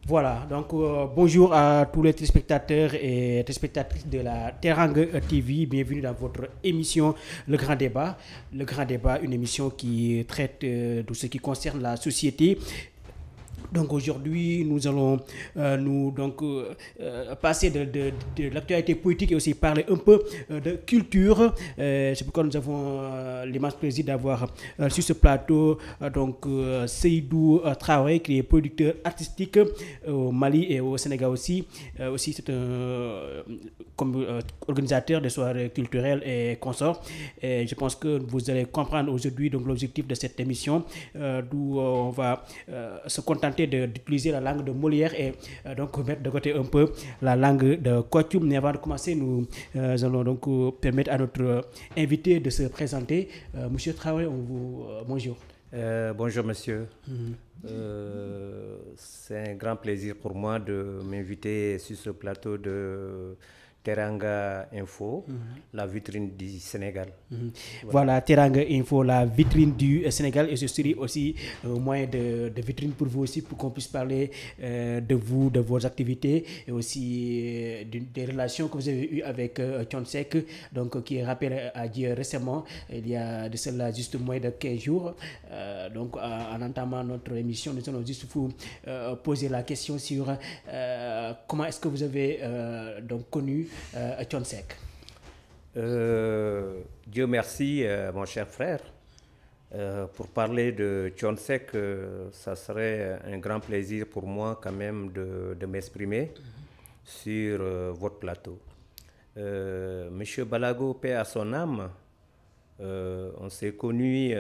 Voilà, donc bonjour à tous les téléspectateurs et téléspectatrices de la Teranga TV. Bienvenue dans votre émission Le Grand Débat. Le Grand Débat, une émission qui traite de ce qui concerne la société. Donc aujourd'hui, nous allons passer de l'actualité politique et aussi parler un peu de culture. C'est pourquoi nous avons l'immense plaisir d'avoir sur ce plateau Seydou Traoré, qui est producteur artistique au Mali et au Sénégal aussi. Aussi, c'est un organisateur de soirées culturelles et consorts. Et je pense que vous allez comprendre aujourd'hui l'objectif de cette émission, d'où on va se contenter d'utiliser la langue de Molière et donc mettre de côté un peu la langue de Kouatoum. Mais avant de commencer, nous allons donc permettre à notre invité de se présenter. Monsieur Traoré, bonjour. Bonjour monsieur. C'est un grand plaisir pour moi de m'inviter sur ce plateau de Teranga Info, la vitrine du Sénégal. Voilà, Teranga Info, la vitrine du Sénégal, et ce serait aussi un moyen de vitrine pour vous aussi, pour qu'on puisse parler de vous, de vos activités, et aussi des relations que vous avez eues avec Thione Seck, donc qui est rappelé à Dieu récemment, il y a de cela juste moins de 15 jours. Donc en entamant notre émission, nous allons juste vous poser la question sur comment est-ce que vous avez donc connu Thione Seck. Dieu merci, mon cher frère. Pour parler de Thione Seck, ça serait un grand plaisir pour moi quand même de m'exprimer sur votre plateau. Monsieur Balago, paix à son âme, on s'est connus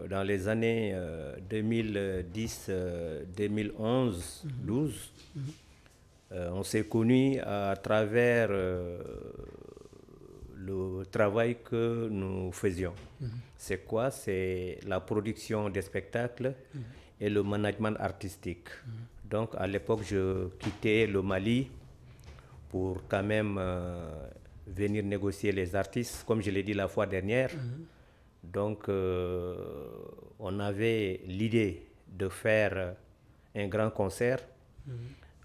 dans les années 2010, 2011, 12. On s'est connus à travers le travail que nous faisions. C'est quoi? C'est la production des spectacles et le management artistique. Donc à l'époque, je quittais le Mali pour quand même venir négocier les artistes, comme je l'ai dit la fois dernière. Donc on avait l'idée de faire un grand concert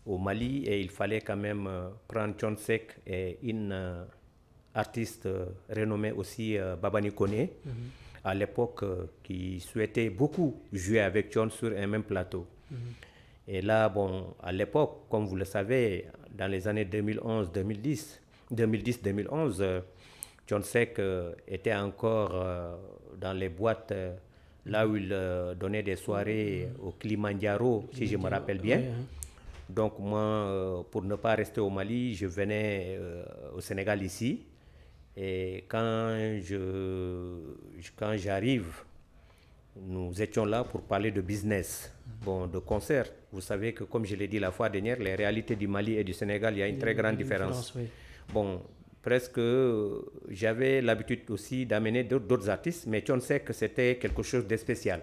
au Mali, et il fallait quand même prendre Thione Seck et une artiste renommée aussi, Babani Koné, à l'époque, qui souhaitait beaucoup jouer avec Thione sur un même plateau. Et là, bon, à l'époque, comme vous le savez, dans les années 2010-2011, Thione Seck était encore dans les boîtes là où il donnait des soirées au Kilimanjaro, si je me rappelle bien. Donc moi, pour ne pas rester au Mali, je venais au Sénégal ici. Et quand j'arrive, nous étions là pour parler de business, bon, de concert. Vous savez que, comme je l'ai dit la fois dernière, les réalités du Mali et du Sénégal, il y a une très grande différence. Oui. Bon, presque, j'avais l'habitude aussi d'amener d'autres artistes, mais Thione Seck, c'était quelque chose de spécial.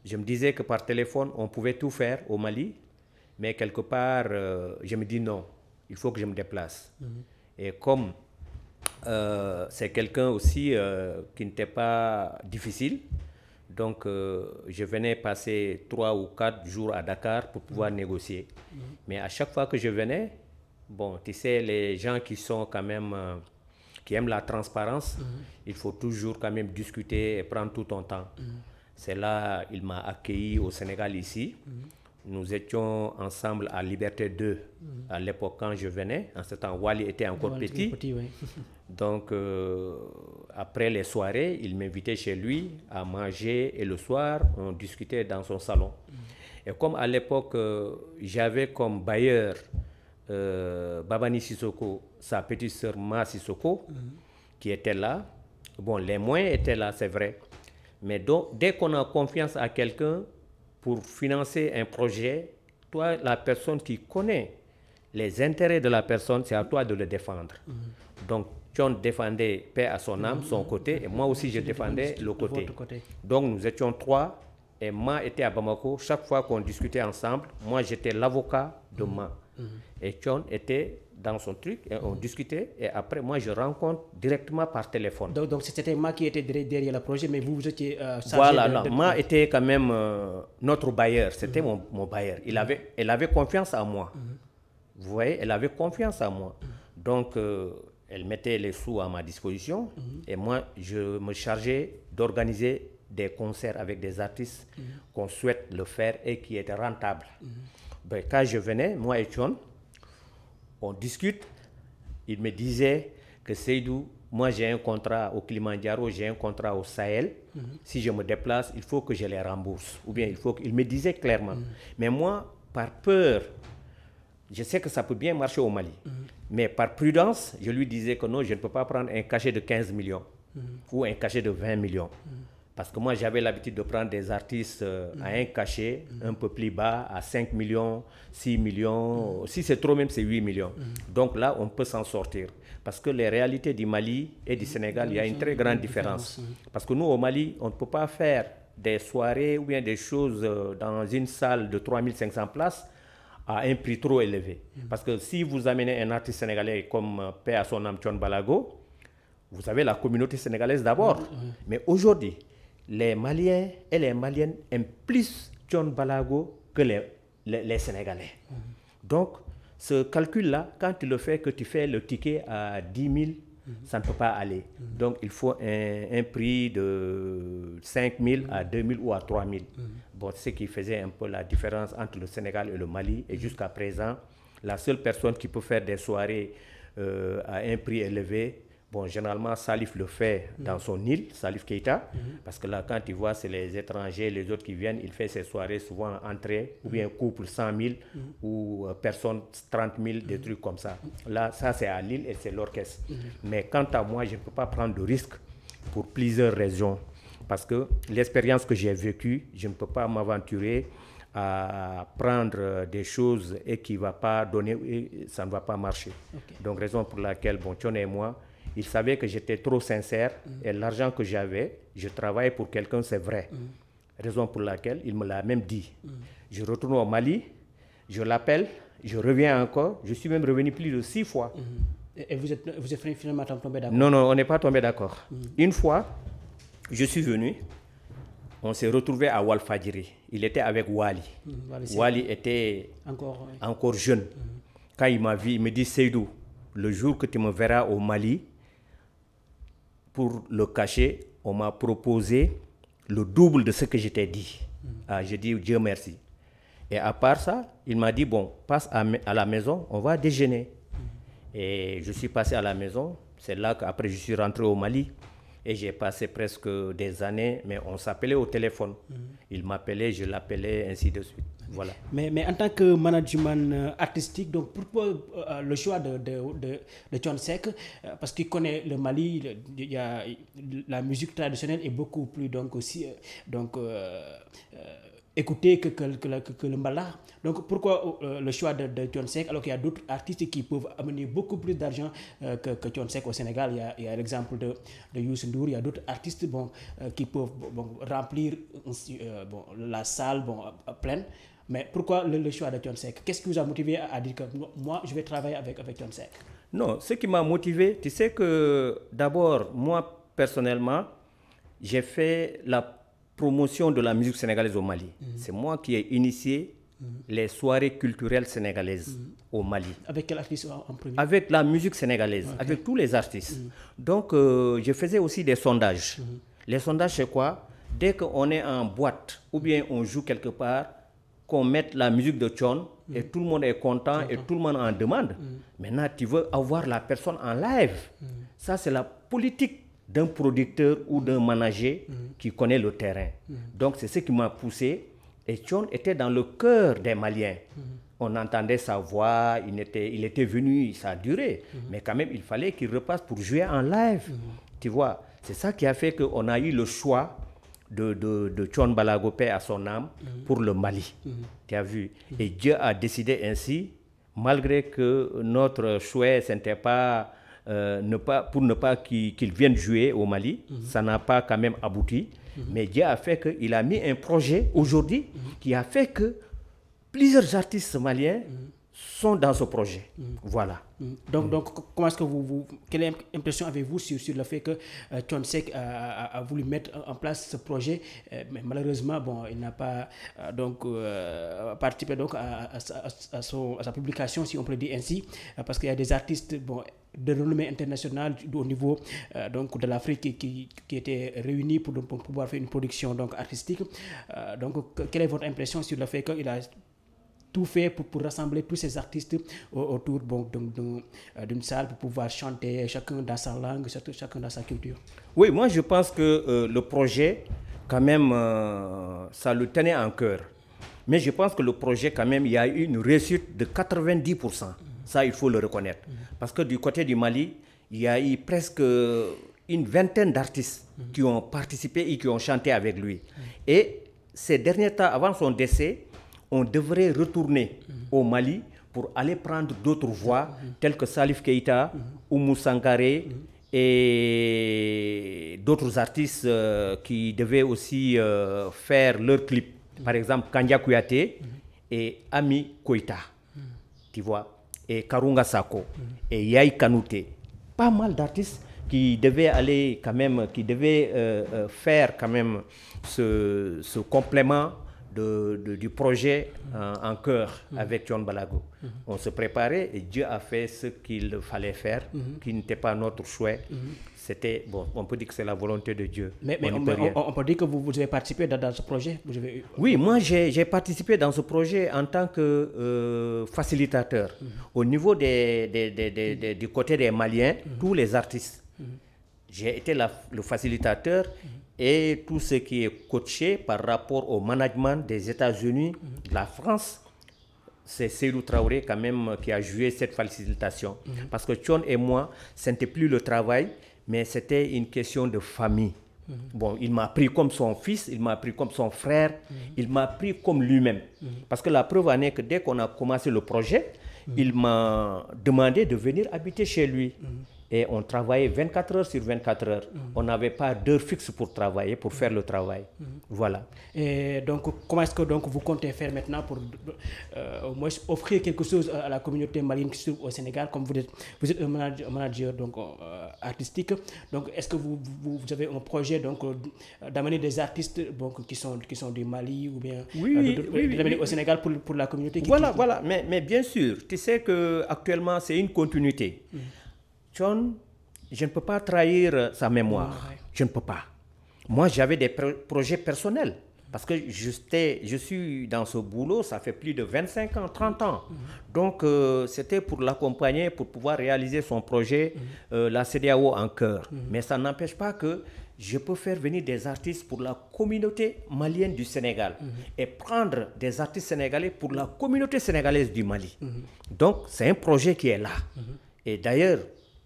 Je me disais que par téléphone, on pouvait tout faire au Mali, mais quelque part, je me dis non, il faut que je me déplace. Et comme c'est quelqu'un aussi qui n'était pas difficile, donc je venais passer 3 ou 4 jours à Dakar pour pouvoir négocier. Mais à chaque fois que je venais, bon, tu sais, les gens qui sont quand même, qui aiment la transparence, il faut toujours quand même discuter et prendre tout ton temps. C'est là, il m'a accueilli au Sénégal ici. Nous étions ensemble à Liberté 2 à l'époque quand je venais. En ce temps, Wally était encore petit. Oui. Donc, après les soirées, il m'invitait chez lui à manger, et le soir, on discutait dans son salon. Et comme à l'époque, j'avais comme bailleur Babani Sissoko, sa petite sœur Ma Sissoko, qui était là. Bon, les moyens étaient là, c'est vrai. Mais donc, dès qu'on a confiance à quelqu'un, pour financer un projet, toi, la personne qui connaît les intérêts de la personne, c'est à toi de le défendre. Donc, Thione défendait, paix à son âme, son côté, et moi aussi je défendais le côté. Donc, nous étions 3, et Ma était à Bamako. Chaque fois qu'on discutait ensemble, moi j'étais l'avocat de Ma. Et Thione était dans son truc, et on discutait, et après, moi, je rencontre directement par téléphone. Donc c'était moi qui était derrière le projet, mais vous étiez chargé voilà, non, moi était quand même notre bailleur, c'était mon bailleur. Elle avait confiance en moi. Vous voyez, elle avait confiance en moi. Donc, elle mettait les sous à ma disposition, et moi, je me chargeais d'organiser des concerts avec des artistes qu'on souhaite le faire et qui étaient rentables. Ben, quand je venais, moi et Thione, on discute, il me disait que Seydou, moi j'ai un contrat au Kilimanjaro, j'ai un contrat au Sahel, si je me déplace, il faut que je les rembourse. Ou bien il me disait clairement. Mais moi, par peur, je sais que ça peut bien marcher au Mali, mais par prudence, je lui disais que non, je ne peux pas prendre un cachet de 15 millions ou un cachet de 20 millions. Parce que moi, j'avais l'habitude de prendre des artistes à un cachet un peu plus bas, à 5 millions, 6 millions. Si c'est trop, même c'est 8 millions. Donc là, on peut s'en sortir. Parce que les réalités du Mali et du Sénégal, il y a une très grande différence. Parce que nous, au Mali, on ne peut pas faire des soirées ou bien des choses dans une salle de 3500 places à un prix trop élevé. Parce que si vous amenez un artiste sénégalais comme Paix à son âme, Thione Balago, vous avez la communauté sénégalaise d'abord. Mais aujourd'hui, les Maliens et les Maliennes aiment plus Thione Balago que les Sénégalais. Donc, ce calcul-là, quand tu le fais, que tu fais le ticket à 10 000, ça ne peut pas aller. Donc, il faut un prix de 5 000 à 2 000 ou à 3 000. Bon, c'est ce qui faisait un peu la différence entre le Sénégal et le Mali. Et jusqu'à présent, la seule personne qui peut faire des soirées à un prix élevé, bon, généralement, Salif le fait dans son île, Salif Keita, parce que là, quand tu vois, c'est les étrangers, les autres qui viennent, il fait ses soirées souvent entrées, ou bien couple 100 000, ou personne 30 000, des trucs comme ça. Là, ça, c'est à Lille et c'est l'orchestre. Mais quant à moi, je ne peux pas prendre de risque pour plusieurs raisons. Parce que l'expérience que j'ai vécue, je ne peux pas m'aventurer à prendre des choses et qui ne va pas donner, et ça ne va pas marcher. Donc, raison pour laquelle, bon, Thione et moi, il savait que j'étais trop sincère et l'argent que j'avais, je travaillais pour quelqu'un, c'est vrai. Raison pour laquelle il me l'a même dit. Je retourne au Mali, je l'appelle, je reviens encore, je suis même revenu plus de 6 fois. Et vous êtes finalement tombé d'accord? Non, on n'est pas tombé d'accord. Une fois, je suis venu, on s'est retrouvé à Walfadjiri. Il était avec Wali. Wali était encore jeune. Quand il m'a vu, il me dit, Seydou, le jour que tu me verras au Mali, pour le cachet, on m'a proposé le double de ce que je t'ai dit. J'ai dit, Dieu merci. Et à part ça, il m'a dit, bon, passe à la maison, on va déjeuner. Et je suis passé à la maison. C'est là qu'après, je suis rentré au Mali. Et j'ai passé presque des années, mais on s'appelait au téléphone. Il m'appelait, je l'appelais, ainsi de suite. Voilà. Mais en tant que management artistique, donc pourquoi le choix de Thione Seck, parce qu'il connaît le Mali, la musique traditionnelle est beaucoup plus écoutée que le mbala. Donc pourquoi le choix de Thione Seck alors qu'il y a d'autres artistes qui peuvent amener beaucoup plus d'argent que Thione Seck au Sénégal? Il y a l'exemple de Youssou Ndour, il y a d'autres artistes qui peuvent remplir la salle pleine. Mais pourquoi le choix de Thione Seck? Qu'est-ce qui vous a motivé à dire que moi, je vais travailler avec Thione Seck? Non, ce qui m'a motivé, tu sais que d'abord, moi, personnellement, j'ai fait la promotion de la musique sénégalaise au Mali. C'est moi qui ai initié les soirées culturelles sénégalaises au Mali. Avec quel artiste en premier? Avec la musique sénégalaise, avec tous les artistes. Donc, je faisais aussi des sondages. Les sondages, c'est quoi? Dès qu'on est en boîte ou bien on joue quelque part, qu'on mette la musique de Thione et tout le monde est content et tout le monde en demande. Maintenant, tu veux avoir la personne en live. Ça, c'est la politique d'un producteur ou d'un manager qui connaît le terrain. Donc, c'est ce qui m'a poussé. Et Thione était dans le cœur des Maliens. On entendait sa voix, il était venu, ça a duré. Mais quand même, il fallait qu'il repasse pour jouer en live. Tu vois, c'est ça qui a fait qu'on a eu le choix de Thione Balago, paix à son âme, pour le Mali. Tu as vu? Et Dieu a décidé ainsi, malgré que notre choix, ce n'était pas, pour ne pas qu'il vienne jouer au Mali, ça n'a pas quand même abouti. Mais Dieu a fait qu'il a mis un projet aujourd'hui qui a fait que plusieurs artistes maliens sont dans ce projet. Voilà. Donc, comment est-ce que quelle impression avez-vous sur le fait que Thione Seck a voulu mettre en place ce projet, mais malheureusement, bon, il n'a pas participé donc à sa publication, si on peut dire ainsi, parce qu'il y a des artistes, bon, de renommée internationale au niveau donc de l'Afrique qui étaient réunis pour pouvoir faire une production donc artistique. Donc, quelle est votre impression sur le fait qu'il a tout fait pour rassembler tous ces artistes autour d'une salle pour pouvoir chanter, chacun dans sa langue, chacun dans sa culture? Oui, moi je pense que le projet, quand même, ça le tenait en cœur. Mais je pense que le projet, quand même, il y a eu une réussite de 90%. Ça, il faut le reconnaître. Parce que du côté du Mali, il y a eu presque une vingtaine d'artistes qui ont participé et qui ont chanté avec lui. Et ces derniers temps, avant son décès, on devrait retourner au Mali pour aller prendre d'autres voix, telles que Salif Keïta, Oumou Sangaré et d'autres artistes qui devaient aussi faire leur clip. Par exemple, Kandia Kouyaté et Ami Koïta, tu vois, et Karunga Sako et Yaï Kanouté. Pas mal d'artistes qui devaient aller quand même, qui devaient faire quand même ce complément du projet en chœur avec Thione Balago. On se préparait et Dieu a fait ce qu'il fallait faire, qui n'était pas notre choix. C'était, bon, on peut dire que c'est la volonté de Dieu. Mais on peut dire que vous avez participé dans ce projet? Oui, moi j'ai participé dans ce projet en tant que facilitateur. Au niveau du côté des Maliens, tous les artistes. J'ai été le facilitateur et tout ce qui est coaché par rapport au management des États-Unis, de la France. C'est Seydou Traoré quand même qui a joué cette facilitation. Parce que Thione et moi, ce n'était plus le travail, mais c'était une question de famille. Bon, il m'a pris comme son fils, il m'a pris comme son frère, il m'a pris comme lui-même. Parce que la preuve en est que dès qu'on a commencé le projet, il m'a demandé de venir habiter chez lui. Et on travaillait 24 heures sur 24 heures. On n'avait pas d'heure fixe pour travailler, pour faire le travail. Voilà. Et donc, comment est-ce que donc, vous comptez faire maintenant pour au moins offrir quelque chose à la communauté malienne qui se trouve au Sénégal, comme vous êtes un manager donc, artistique. Donc, est-ce que vous avez un projet donc, d'amener des artistes donc, qui sont du Mali ou bien d'amener au Sénégal pour la communauté Voilà. Mais bien sûr, tu sais qu'actuellement, c'est une continuité. Thione, je ne peux pas trahir sa mémoire. Je ne peux pas. Moi, j'avais des projets personnels. Parce que je suis dans ce boulot, ça fait plus de 25 ans, 30 ans. Donc, c'était pour l'accompagner, pour pouvoir réaliser son projet, la CEDEAO en cœur. Mais ça n'empêche pas que je peux faire venir des artistes pour la communauté malienne du Sénégal et prendre des artistes sénégalais pour la communauté sénégalaise du Mali. Donc, c'est un projet qui est là. Et d'ailleurs,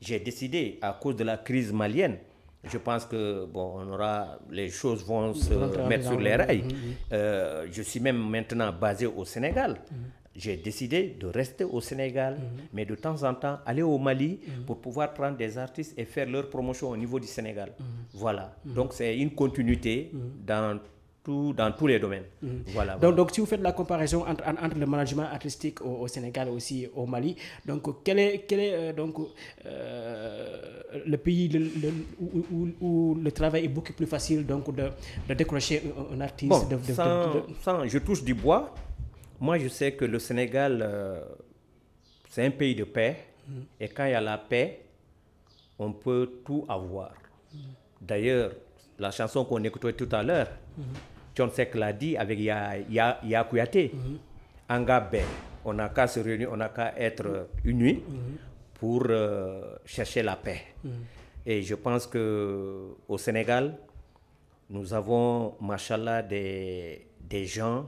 j'ai décidé, à cause de la crise malienne, je pense que bon, les choses vont se mettre sur les rails. Je suis même maintenant basé au Sénégal. J'ai décidé de rester au Sénégal, mais de temps en temps aller au Mali pour pouvoir prendre des artistes et faire leur promotion au niveau du Sénégal. Voilà. Donc c'est une continuité dans tous les domaines. Voilà. Donc, si vous faites la comparaison entre le management artistique au Sénégal et aussi au Mali, donc quel est donc, le pays où le travail est beaucoup plus facile donc, de décrocher un artiste? Bon, je touche du bois. Moi, je sais que le Sénégal, c'est un pays de paix. Et quand il y a la paix, on peut tout avoir. D'ailleurs, la chanson qu'on écoutait tout à l'heure, Thione Seck l'a dit avec Ya Kouyaté. Angabé, on n'a qu'à se réunir, on n'a qu'à être unis pour chercher la paix. Et je pense qu'au Sénégal, nous avons, machallah, des gens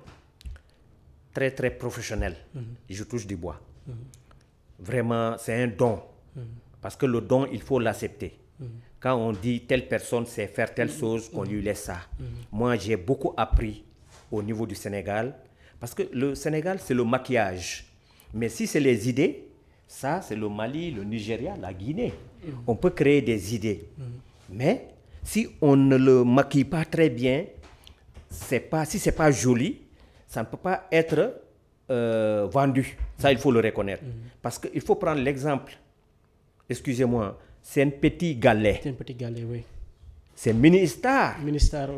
très, très professionnels. Je touche du bois. Vraiment, c'est un don. Parce que le don, il faut l'accepter. Quand on dit telle personne sait faire telle chose, qu'on lui laisse ça. Moi, j'ai beaucoup appris au niveau du Sénégal. Parce que le Sénégal, c'est le maquillage. Mais si c'est les idées, ça, c'est le Mali, le Nigeria, la Guinée. On peut créer des idées. Mais si on ne le maquille pas très bien, si ce n'est pas joli, ça ne peut pas être vendu. Ça, il faut le reconnaître. Parce qu'il faut prendre l'exemple, excusez-moi, c'est un petit galet. C'est un petit galet, oui. C'est Ministar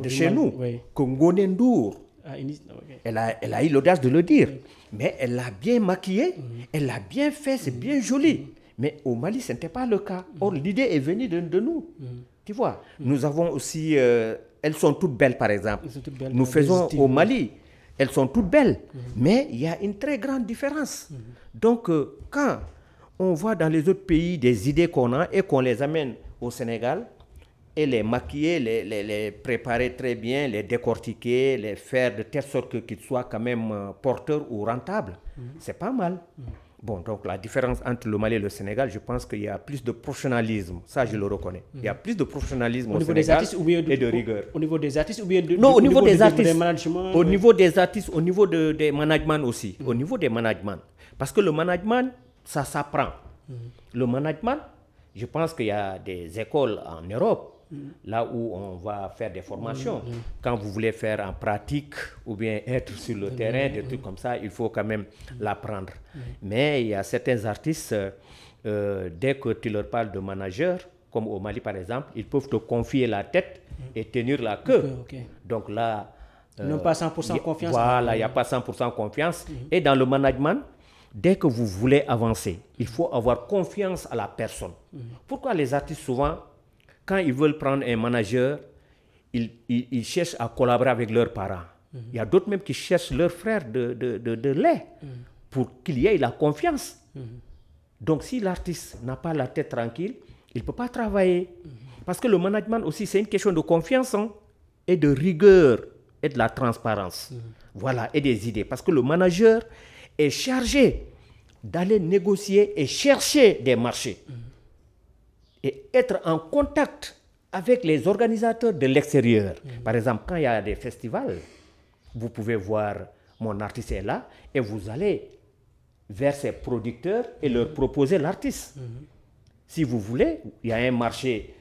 de chez nous, oui. Ngone Ndour. Okay. Elle a eu l'audace de le dire. Mais elle l'a bien maquillé, elle l'a bien fait, c'est bien joli. Mais au Mali, ce n'était pas le cas. Or, l'idée est venue de nous. Tu vois, nous avons aussi... elles sont toutes belles, par exemple. Belles, nous faisons au Mali, elles sont toutes belles. Mais il y a une très grande différence. Donc, quand on voit dans les autres pays des idées qu'on a et qu'on les amène au Sénégal, et les maquiller, les préparer très bien, les décortiquer, les faire de telle sorte qu'ils soient quand même porteurs ou rentables, c'est pas mal. Bon, donc la différence entre le Mali et le Sénégal, je pense qu'il y a plus de professionnalisme. Ça, je le reconnais. Il y a plus de professionnalisme au Sénégal et de rigueur. Au niveau des artistes ou bien non, au niveau des artistes. Au niveau des artistes, au niveau des managements aussi. Au niveau des managements. Parce que le management, ça s'apprend. Le management, je pense qu'il y a des écoles en Europe, là où on va faire des formations. Quand vous voulez faire en pratique ou bien être sur le terrain, des trucs comme ça, il faut quand même l'apprendre. Mais il y a certains artistes, dès que tu leur parles de manager, comme au Mali par exemple, ils peuvent te confier la tête et tenir la queue. Donc là... ils n'ont pas 100% confiance. Voilà, il n'y a pas 100% confiance. Et dans le management, dès que vous voulez avancer, il faut avoir confiance à la personne. Pourquoi les artistes souvent... Quand ils veulent prendre un manager, ils cherchent à collaborer avec leurs parents. Il y a d'autres même qui cherchent leurs frères de lait pour qu'il y ait la confiance. Donc si l'artiste n'a pas la tête tranquille, il ne peut pas travailler. Parce que le management aussi, c'est une question de confiance et de rigueur et de la transparence. Voilà, et des idées. Parce que le manager est chargé d'aller négocier et chercher des marchés. Et être en contact avec les organisateurs de l'extérieur. Par exemple, quand il y a des festivals, vous pouvez voir mon artiste est là et vous allez vers ses producteurs et leur proposer l'artiste. Si vous voulez, il y a un marché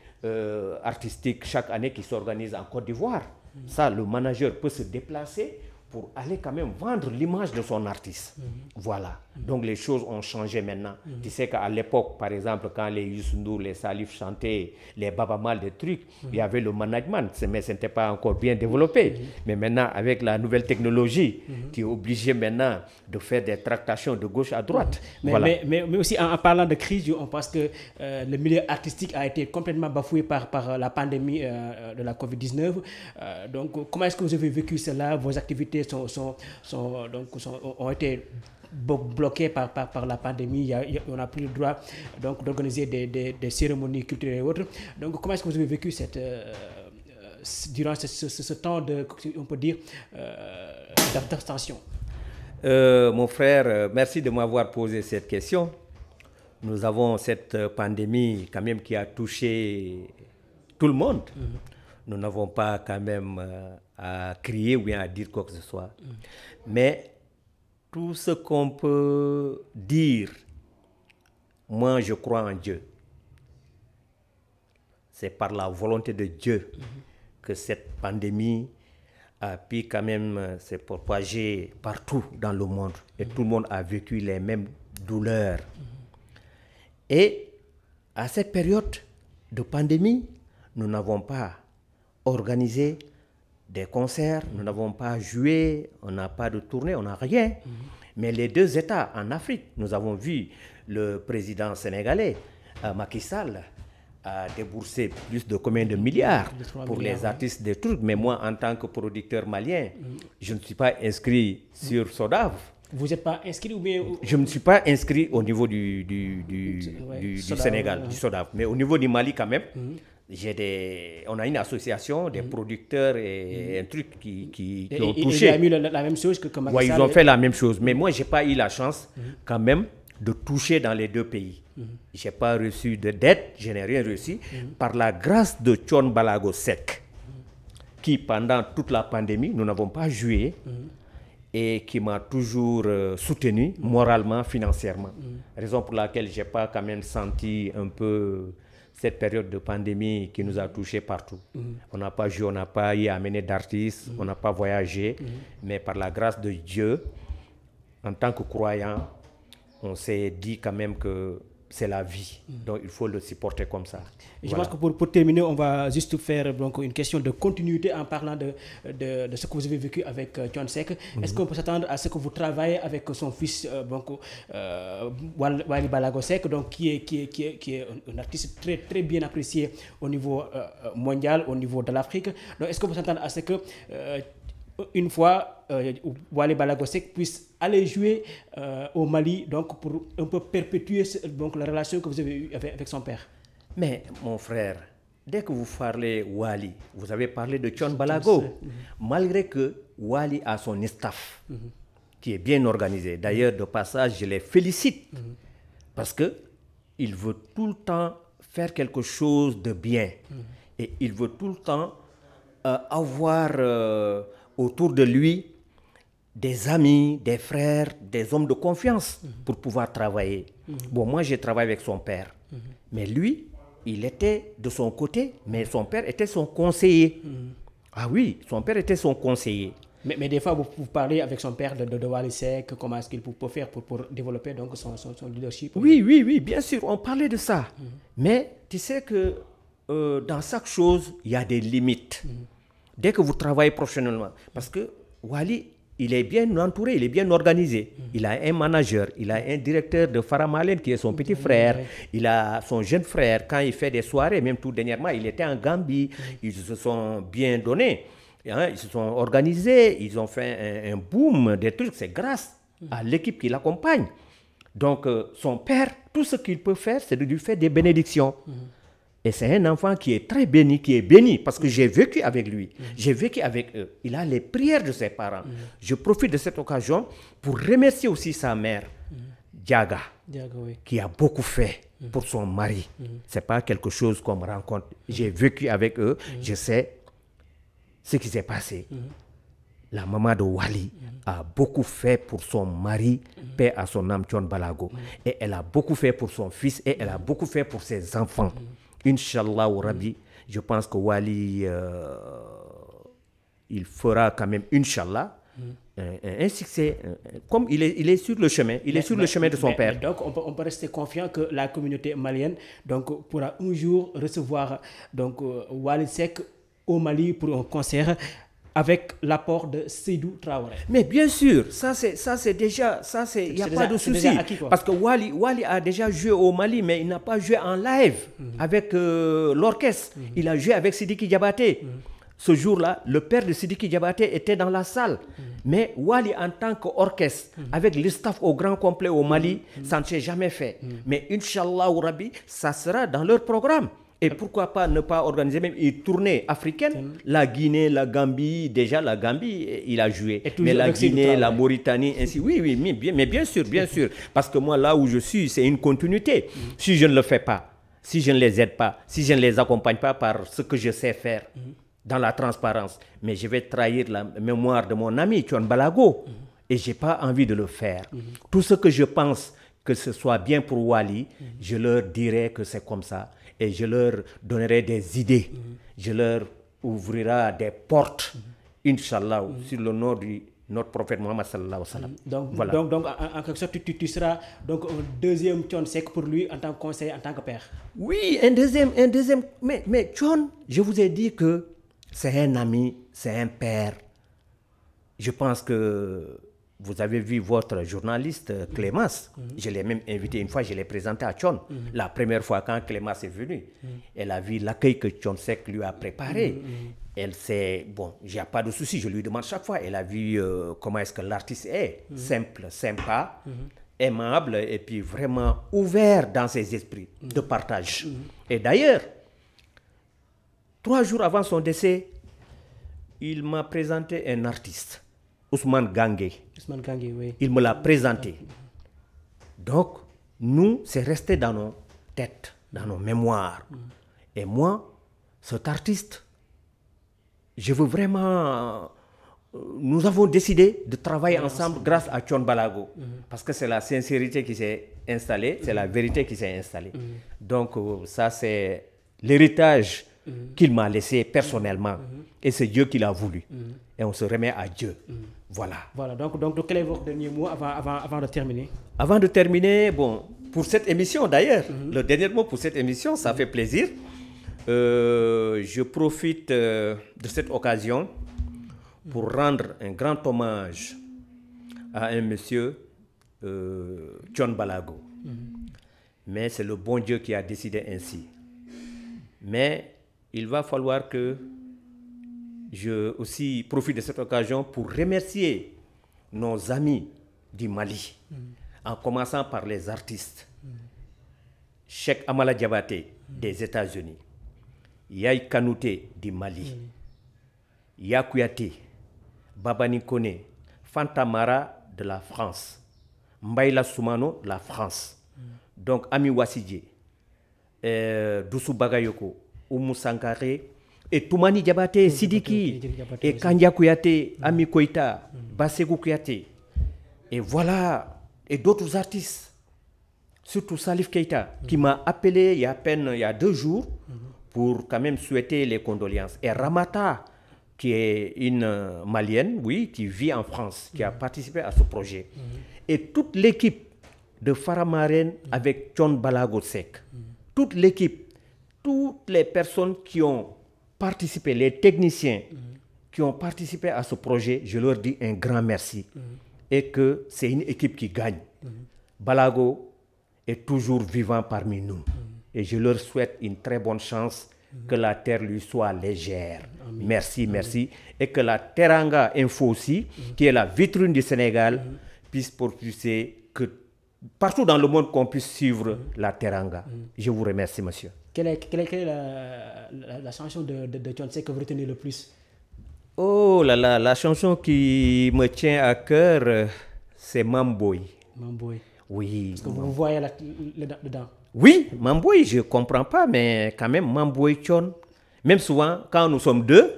artistique chaque année qui s'organise en Côte d'Ivoire. Ça, le manager peut se déplacer pour aller quand même vendre l'image de son artiste. Voilà. Donc les choses ont changé maintenant. Tu sais qu'à l'époque, par exemple, quand les Youssou N'Dour, les Salif chantaient, les Baba Mal, des trucs, il y avait le management, mais ce n'était pas encore bien développé. Mais maintenant, avec la nouvelle technologie, tu es obligé maintenant de faire des tractations de gauche à droite. Voilà. Mais aussi, en parlant de crise, on pense que le milieu artistique a été complètement bafoué par la pandémie de la COVID-19. Donc, comment est-ce que vous avez vécu cela? Vos activités ont été bloqués par la pandémie. On n'a plus le droit d'organiser des cérémonies culturelles et autres. Donc, comment est-ce que vous avez vécu durant ce temps de, on peut dire, d'abstention? Mon frère, merci de m'avoir posé cette question. Nous avons cette pandémie quand même qui a touché tout le monde. Nous n'avons pas quand même à crier ou bien à dire quoi que ce soit. Mais tout ce qu'on peut dire, moi je crois en Dieu. C'est par la volonté de Dieu que cette pandémie a pu quand même se propager partout dans le monde. Et tout le monde a vécu les mêmes douleurs. Et à cette période de pandémie, nous n'avons pas organisé des concerts, nous n'avons pas joué, on n'a pas de tournée, on n'a rien. Mais les deux États en Afrique, nous avons vu le président sénégalais, Macky Sall, a déboursé plus de combien de milliards pour les artistes des trucs. Mais moi, en tant que producteur malien, je ne suis pas inscrit sur SODAV. Vous n'êtes pas inscrit ou bien... Je ne suis pas inscrit au niveau du Sénégal, du SODAV. Mais au niveau du Mali quand même, on a une association des producteurs et un truc qui ont touché. Ils ont mis la même chose que Macky Sall. Oui, ils ont fait la même chose. Mais moi, je n'ai pas eu la chance quand même de toucher dans les deux pays. Je n'ai pas reçu de dette, je n'ai rien reçu. Par la grâce de Thione Balago Seck, qui pendant toute la pandémie, nous n'avons pas joué, et qui m'a toujours soutenu moralement, financièrement. Raison pour laquelle je n'ai pas quand même senti un peu cette période de pandémie qui nous a touchés partout. On n'a pas joué, on n'a pas y amené d'artistes, on n'a pas voyagé, mais par la grâce de Dieu, en tant que croyant, on s'est dit quand même que c'est la vie. Donc, il faut le supporter comme ça. Et je pense que pour terminer, on va juste faire donc, une question de continuité en parlant de ce que vous avez vécu avec Thione Seck. Est-ce qu'on peut s'attendre à ce que vous travaillez avec son fils Wally Ballago Seck, donc, qui est un artiste très, très bien apprécié au niveau mondial, au niveau de l'Afrique. Donc, est-ce qu'on peut s'attendre à ce que une fois Wally Ballago Seck puisse aller jouer au Mali, donc pour un peu perpétuer donc, la relation que vous avez eue avec son père? Mais mon frère, dès que vous parlez Wally, vous avez parlé de Thione Ballago. Malgré que Wally a son staff qui est bien organisé. D'ailleurs, de passage, je les félicite parce qu'il veut tout le temps faire quelque chose de bien. Et il veut tout le temps avoir autour de lui des amis, des frères, des hommes de confiance pour pouvoir travailler. Bon, moi, j'ai travaillé avec son père. Mais lui, il était de son côté, mais son père était son conseiller. Ah oui, son père était son conseiller. Mais des fois, vous parlez avec son père de Wally Seck, comment est-ce qu'il peut faire pour développer donc son leadership? Oui, bien sûr, on parlait de ça. Mais tu sais que dans chaque chose, il y a des limites. Dès que vous travaillez professionnellement, parce que Wally, il est bien entouré, il est bien organisé. Il a un manager, il a un directeur de Faramalen qui est son petit frère. Il a son jeune frère, quand il fait des soirées, même tout dernièrement, il était en Gambie. Ils se sont bien donnés, hein, ils se sont organisés, ils ont fait un boom, des trucs. C'est grâce à l'équipe qui l'accompagne. Donc, son père, tout ce qu'il peut faire, c'est de lui faire des bénédictions. Et c'est un enfant qui est très béni, qui est béni, parce que j'ai vécu avec lui, j'ai vécu avec eux. Il a les prières de ses parents. Je profite de cette occasion pour remercier aussi sa mère, Diaga, qui a beaucoup fait pour son mari. Ce n'est pas quelque chose qu'on me rencontre. J'ai vécu avec eux, je sais ce qui s'est passé. La maman de Wally a beaucoup fait pour son mari, paix à son âme, Thione Ballago. Et elle a beaucoup fait pour son fils et elle a beaucoup fait pour ses enfants. Inch'Allah ou Rabbi, je pense que Wally, il fera quand même, Inch'Allah, un succès. Comme il est sur le chemin, il est sur le chemin de son père. Donc, on peut rester confiant que la communauté malienne donc, pourra un jour recevoir donc, Wally Seck au Mali pour un concert avec l'apport de Seydou Traoré. Mais bien sûr, ça c'est déjà, il n'y a pas de souci. Parce que Wally a déjà joué au Mali, mais il n'a pas joué en live avec l'orchestre. Il a joué avec Sidiki Diabaté. Ce jour-là, le père de Sidiki Diabaté était dans la salle. Mais Wally, en tant qu'orchestre, avec le staff au grand complet au Mali, ça ne s'est jamais fait. Mais Inch'Allah ou Rabbi, ça sera dans leur programme. Et pourquoi pas ne pas organiser même une tournée africaine, la Guinée, la Gambie, déjà la Gambie, il a joué. Mais la Guinée, la Mauritanie, ainsi. Oui, mais bien sûr. Parce que moi, là où je suis, c'est une continuité. Si je ne le fais pas, si je ne les aide pas, si je ne les accompagne pas par ce que je sais faire, dans la transparence, mais je vais trahir la mémoire de mon ami Thione Ballago. Et je n'ai pas envie de le faire. Tout ce que je pense que ce soit bien pour Wally, je leur dirai que c'est comme ça. Et je leur donnerai des idées. Je leur ouvrira des portes, Inch'Allah, sur le nom de notre prophète Mohammed sallallahu alayhi wa sallam. Donc, voilà. donc en quelque sorte, tu seras donc un deuxième Thione Seck pour lui en tant que conseiller, en tant que père. Oui, un deuxième. Mais Thione, je vous ai dit que c'est un ami, c'est un père. Je pense que vous avez vu votre journaliste Clémence. Je l'ai même invité une fois, je l'ai présenté à Thione. La première fois quand Clémence est venue, elle a vu l'accueil que Thione Seck lui a préparé. Elle sait, bon, il n'y a pas de souci, je lui demande chaque fois. Elle a vu comment est-ce que l'artiste est. Simple, sympa, aimable et puis vraiment ouvert dans ses esprits de partage. Et d'ailleurs, 3 jours avant son décès, il m'a présenté un artiste. Ousmane Gangué. Oui. Il me l'a présenté. Donc, nous, c'est resté dans nos têtes, dans nos mémoires. Et moi, cet artiste, je veux vraiment... Nous avons décidé de travailler ensemble grâce à Thione Ballago. Parce que c'est la sincérité qui s'est installée, c'est la vérité qui s'est installée. Donc, ça, c'est l'héritage qu'il m'a laissé personnellement. Et c'est Dieu qui l'a voulu. Et on se remet à Dieu. Voilà. Voilà, donc quel est votre dernier mot avant de terminer? Avant de terminer, bon, pour cette émission d'ailleurs, le dernier mot pour cette émission, ça fait plaisir. Je profite de cette occasion pour rendre un grand hommage à un monsieur, Thione Balago. Mais c'est le bon Dieu qui a décidé ainsi. Mais il va falloir que je aussi profite de cette occasion pour remercier nos amis du Mali, en commençant par les artistes. Cheikh Amala Diabaté des États-Unis, Yaye Kanouté du Mali, Yakouyaté, Babani Kone, Fantamara de la France, Mbaïla Soumano de la France, donc Ami Wassidje, Doussou Bagayoko, Oumou Sankare, et Toumani Diabaté, Sidiki, et Kandia Kouyaté, Ami Koïta, Bassegou Kouyaté, et voilà, et d'autres artistes, surtout Salif Keïta, qui m'a appelé il y a 2 jours, pour quand même souhaiter les condoléances. Et Ramata, qui est une Malienne, oui, qui vit en France, qui a participé à ce projet. Et toute l'équipe de Faramaren avec Thione Balago Seck, toute l'équipe, toutes les personnes qui ont participé, les techniciens qui ont participé à ce projet, je leur dis un grand merci. Et que c'est une équipe qui gagne. Balago est toujours vivant parmi nous. Et je leur souhaite une très bonne chance, que la terre lui soit légère. Amen. Merci, merci. Et que la Teranga Info aussi, qui est la vitrine du Sénégal, puisse propulser que partout dans le monde qu'on puisse suivre la Teranga. Je vous remercie, monsieur. Quelle est la chanson de Thione Seck que vous retenez le plus? Oh là là, la chanson qui me tient à cœur, c'est Mamboy. Mamboy. Oui. Est-ce que vous voyez dedans? Oui, Mamboy, je ne comprends pas, mais quand même, Mamboy Thione. Même souvent, quand nous sommes deux,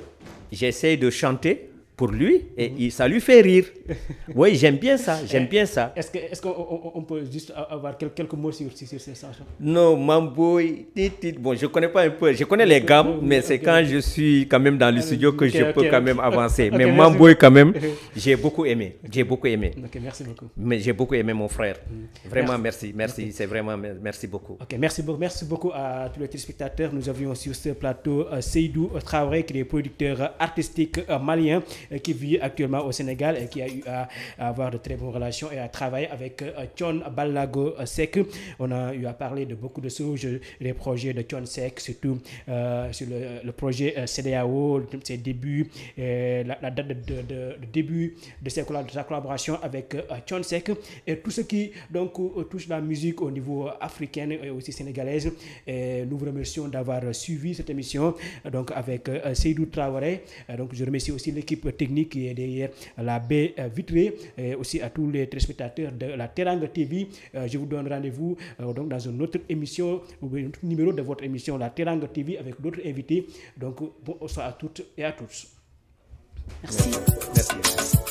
j'essaie de chanter pour lui et ça lui fait rire. Oui, j'aime bien ça, j'aime bien ça. Est-ce qu'on peut juste avoir quelques mots sur ces chansons? Non, Mamboy, bon, je ne connais pas un peu, je connais les gammes, mais c'est quand je suis quand même dans le studio que je peux quand même avancer. Mais Mamboy, quand même, j'ai beaucoup aimé, j'ai beaucoup aimé. Ok, merci beaucoup. Mais j'ai beaucoup aimé mon frère. Vraiment, merci, c'est vraiment, merci beaucoup. Ok, merci beaucoup à tous les téléspectateurs. Nous avions sur ce plateau Seydou Traoré, qui est producteur artistique malien, qui vit actuellement au Sénégal et qui a eu à avoir de très bonnes relations et à travailler avec Thione Balago Seck. On a eu à parler de beaucoup de choses, les projets de Thione Seck, surtout sur le projet CEDEAO, ses débuts, la date de début de sa collaboration avec Thione Seck et tout ce qui donc touche la musique au niveau africain et aussi sénégalaise. Et nous vous remercions d'avoir suivi cette émission donc avec Seydou Traoré. Donc je remercie aussi l'équipe technique qui est derrière la baie vitrée et aussi à tous les téléspectateurs de la Teranga TV. Je vous donne rendez-vous donc dans une autre émission ou un autre numéro de votre émission La Teranga TV avec d'autres invités. Donc bonsoir à toutes et à tous. Merci. Merci.